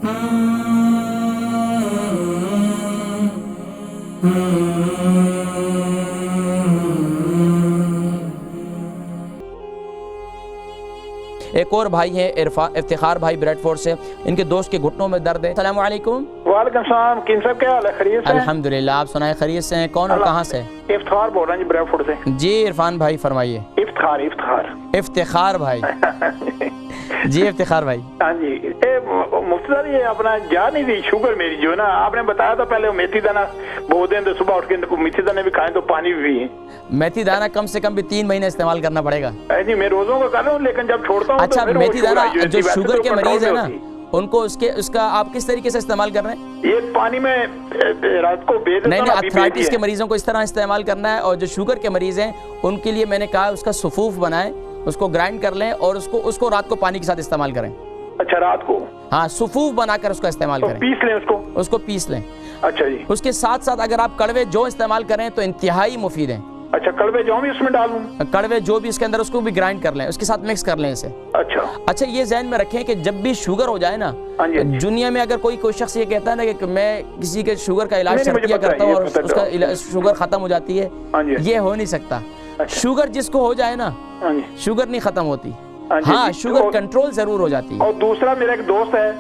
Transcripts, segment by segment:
ایک اور بھائی ہیں افتخار بھائی بریڈفورڈ سے، ان کے دوست کے گھٹنوں میں درد ہے۔ السلام علیکم۔ وعلیکم السلام، کین صاحب کیا حال ہے؟ خیریت سے؟ الحمدللہ، آپ سنائیں خیریت سے ہیں؟ کون اور کہاں سے؟ افتخار بول رہا ہوں جی، بریڈفورڈ سے۔ جی عرفان بھائی فرمائیے۔ افتخار بھائی جی افتخار بھائی۔ ہاں جی، مفتی صاحب یہ اپنا جا نہیں دی شوگر میری جو ہے نا، آپ نے بتایا تھا پہلے میتھی دانہ بہت دن تو صبح اٹھ کے میتھی دانے بھی کھائیں تو پانی بھی پئیں۔ میتھی دانہ کم سے کم بھی 3 مہینے استعمال کرنا پڑے گا جی، میں روزوں کا کر رہا ہوں لیکن جب چھوڑتا ہوں اچھا میتھی دانہ جو شوگر کے مریض ہیں نا ان کو اس کا آپ کس طریقے سے استعمال کر رہے ہیں؟ یہ پانی میں رات کو بھیج دیتا ہوں۔ نہیں، ارتھرائٹس کے مریضوں کو اس طرح استعمال کرنا ہے، اور جو شوگر کے مریض ہیں ان کے لیے میں نے کہا اس کا صفوف بنائیں، اس کو گرائنڈ کر لیں اور اس کو رات کو پانی کے ساتھ استعمال کریں۔ اچھا رات کو؟ ہاں، صفوف بنا کر اس کا استعمال کریں، پیس لیں اس کو پیس لیں۔ اچھا جی، اس کے ساتھ ساتھ اگر آپ کڑوے جو استعمال کریں تو انتہائی مفید ہیں۔ اچھا کڑوے جو بھی اس میں ڈالوں؟ کڑوے جو بھی اس کے اندر اس کو بھی گرائنڈ کر لیں، اس کے ساتھ مکس کر لیں اسے۔ اچھا یہ ذہن میں رکھیں کہ جب بھی شوگر ہو جائے نا، دنیا میں اگر کوئی شخص یہ کہتا ہے نا کہ میں کسی کے شوگر کا علاج شرطیہ کرتا ہوں اور اس کا شوگر ختم ہو جاتی ہے، یہ ہو نہیں سکتا۔ شوگر جس کو ہو جائے نا، شوگر نہیں ختم ہوتی، ہاں شوگر کنٹرول ضرور ہو جاتی ہے۔ اور دوسرا میرا ایک دوست ہے،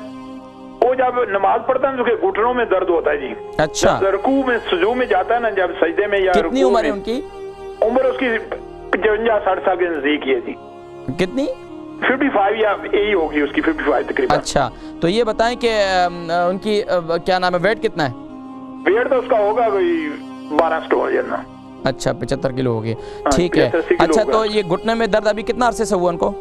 وہ جب نماز پڑھتا ہے تو گھٹنوں میں درد ہوتا ہے جی۔ اچھا، رکوع میں سجود میں جاتا ہے نا، جب سجدے میں یا کتنی عمر ہے ان کی؟ عمر اس کی 55-60 سال کے نزدیک ہے جی۔ کتنی؟ 55 یا یہی ہوگی اس کی، 55 تقریباً۔ اچھا تو یہ بتائیں کہ ان کی کیا نام ہے، ویٹ کتنا ہے؟ ویٹ تو اس کا ہوگا کوئی 12 سٹون جتنا۔ اچھا 75 کلو ہوگی، ٹھیک ہے۔ اچھا تو یہ گھٹنے میں درد ابھی کتنا عرصے سے ہوا ان کو؟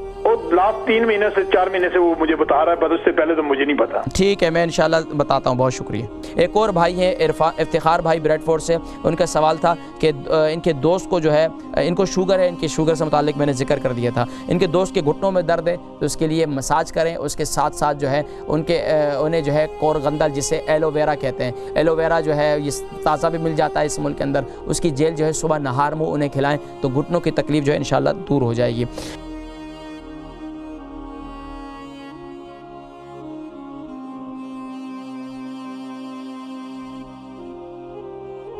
لاسٹ 3 مہینے سے 4 مہینے سے وہ مجھے بتا رہا ہے، بس اس سے پہلے تو مجھے نہیں پتا۔ ٹھیک ہے، میں انشاءاللہ بتاتا ہوں، بہت شکریہ۔ ایک اور بھائی ہیں افتخار بھائی بریڈفورڈ سے، ان کا سوال تھا کہ ان کے دوست کو جو ہے ان کو شوگر ہے، ان کی شوگر سے متعلق میں نے ذکر کر دیا تھا، ان کے دوست کے گھٹنوں میں درد ہے تو اس کے لیے مساج کریں، اس کے ساتھ ساتھ جو ہے انہیں جو ہے کورگندل جسے ایلو ویرا کہتے ہیں، ایلو ویرا جو ہے یہ تازہ بھی مل جاتا ہے اس ملک کے اندر، اس کی جیل جو ہے صبح نہار منہ انہیں کھلائیں تو گھٹنوں کی تکلیف جو ہے انشاءاللہ دور ہو جائے گی۔